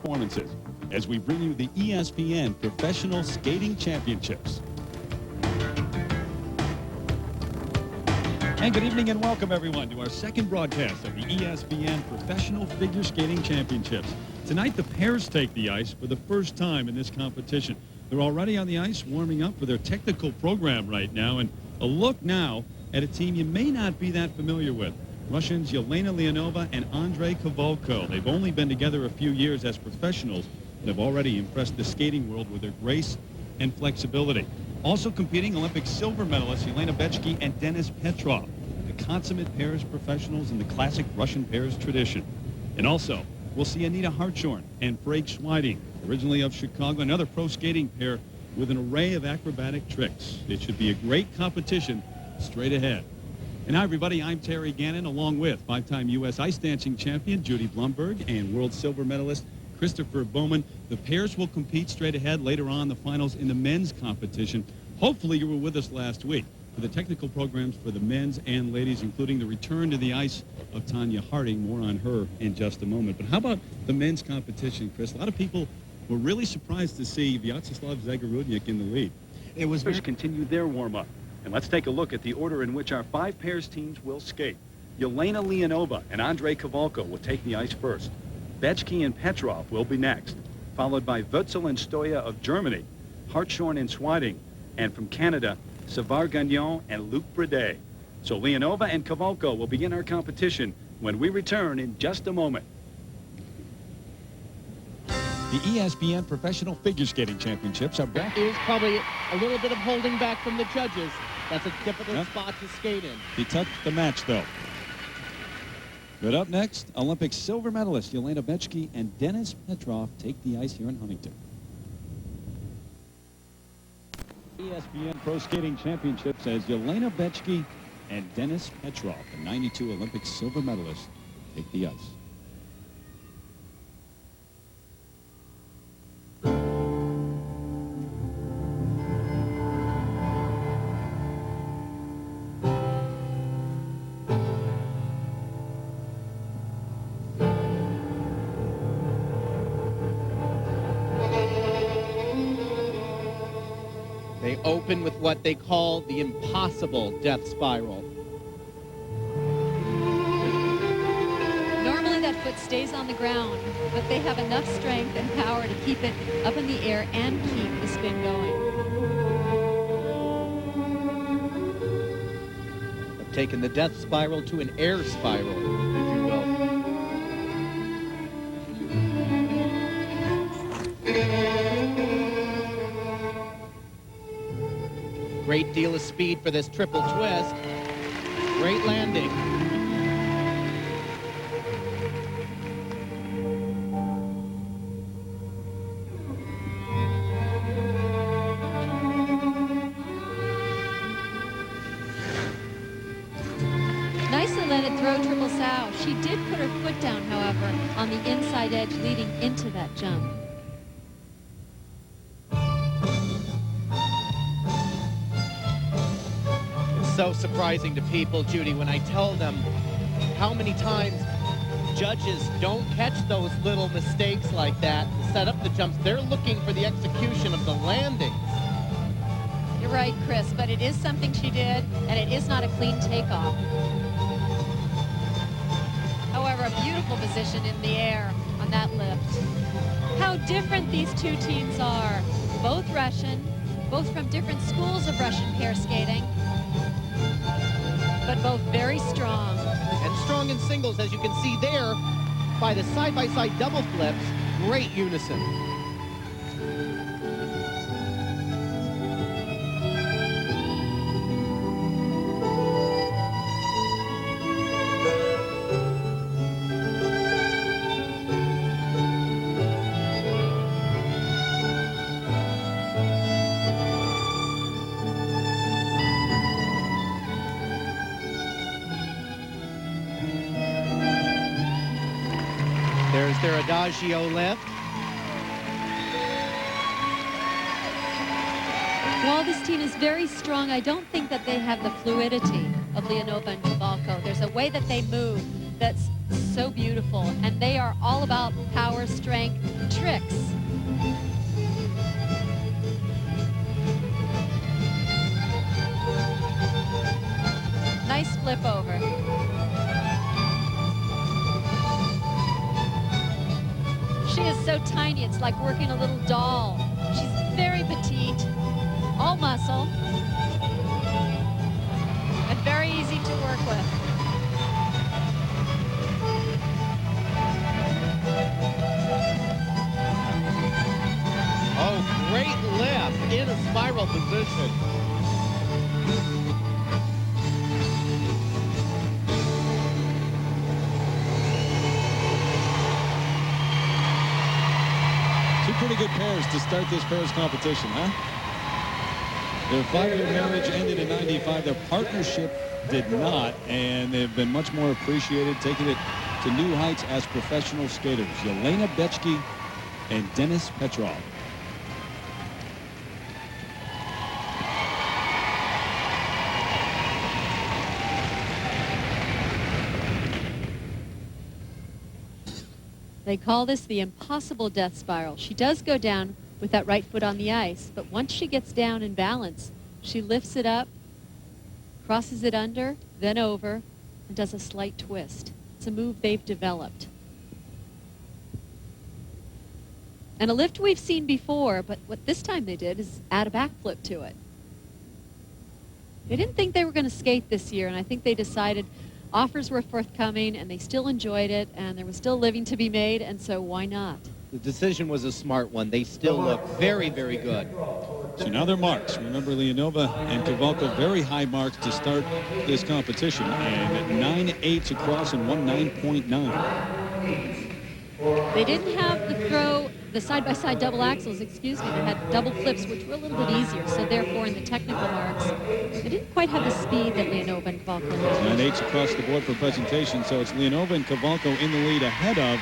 performances as we bring you the ESPN Professional Skating Championships. And good evening and welcome everyone to our second broadcast of the ESPN Professional Figure Skating Championships. Tonight the pairs take the ice for the first time in this competition. They're already on the ice warming up for their technical program right now, and a look now at a team you may not be that familiar with. Russians Elena Leonova and Andrei Kavalko. They've only been together a few years as professionals, but have already impressed the skating world with their grace and flexibility. Also competing, Olympic silver medalists Elena Bechke and Denis Petrov, the consummate pairs professionals in the classic Russian pairs tradition. And also, we'll see Anita Hartshorn and Frank Schweiding, originally of Chicago, another pro skating pair with an array of acrobatic tricks. It should be a great competition straight ahead. And hi, everybody. I'm Terry Gannon, along with five-time U.S. ice dancing champion Judy Blumberg and world silver medalist Christopher Bowman. The pairs will compete straight ahead later on the finals in the men's competition. Hopefully you were with us last week for the technical programs for the men's and ladies, including the return to the ice of Tanya Harding. More on her in just a moment. But how about the men's competition, Chris? A lot of people were really surprised to see Vyacheslav Zagorudnik in the lead. It was continue their warm-up. And let's take a look at the order in which our five pairs teams will skate. Elena Leonova and Andrei Kavalko will take the ice first. Bechke and Petrov will be next, followed by Wurzel and Stoya of Germany, Hartshorn and Schweiding, and from Canada, Savard Gagnon and Luc Bredet. So Leonova and Kavalko will begin our competition when we return in just a moment. The ESPN Professional Figure Skating Championships are back. Is probably a little bit of holding back from the judges. That's a difficult spot to skate in. He took the match, though. But up next, Olympic silver medalist Elena Bechke and Denis Petrov take the ice here in Huntington. ESPN Pro Skating Championships as Elena Bechke and Denis Petrov, the 92 Olympic silver medalist, take the ice. They open with what they call the impossible death spiral. Normally that foot stays on the ground, but they have enough strength and power to keep it up in the air and keep the spin going. They've taken the death spiral to an air spiral, if you will. Great deal of speed for this triple twist. Great landing. Nicely landed throw triple sow. She did put her foot down, however, on the inside edge leading into that jump. So surprising to people, Judy, when I tell them how many times judges don't catch those little mistakes like that to set up the jumps. They're looking for the execution of the landings. You're right, Chris, but it is something she did, and it is not a clean takeoff. However, a beautiful position in the air on that lift. How different these two teams are. Both Russian, both from different schools of Russian pair skating, but both very strong. And strong in singles, as you can see there, by the side-by-side double flips. Great unison. There's their adagio lift. While this team is very strong, I don't think that they have the fluidity of Leonova and Kavalko. There's a way that they move that's so beautiful, and they are all about power, strength, She is so tiny, it's like working a little doll. She's very petite, all muscle, and very easy to work with. Oh, great lift in a spiral position. Two pretty good pairs to start this pairs competition, huh? Their 5-year marriage ended in '95. Their partnership did not, and they've been much more appreciated, taking it to new heights as professional skaters. Elena Bechke and Denis Petrov. They call this the impossible death spiral. She does go down with that right foot on the ice, but once she gets down in balance, she lifts it up, crosses it under, then over, and does a slight twist. It's a move they've developed. And a lift we've seen before, but what this time they did is add a backflip to it. They didn't think they were going to skate this year, and I think they decided offers were forthcoming, and they still enjoyed it, and there was still a living to be made, and so why not? The decision was a smart one. They still look very, very good. So now their marks. Remember, Leonova and Kavalko, very high marks to start this competition, and 9.8 across and 9.9. They didn't have the side-by-side double axles, excuse me. They had double flips, which were a little bit easier. So therefore, in the technical marks, they didn't quite have the speed that Leonova and Kavalko had. 9.8 across the board for presentation. So it's Leonova and Kavalko in the lead ahead of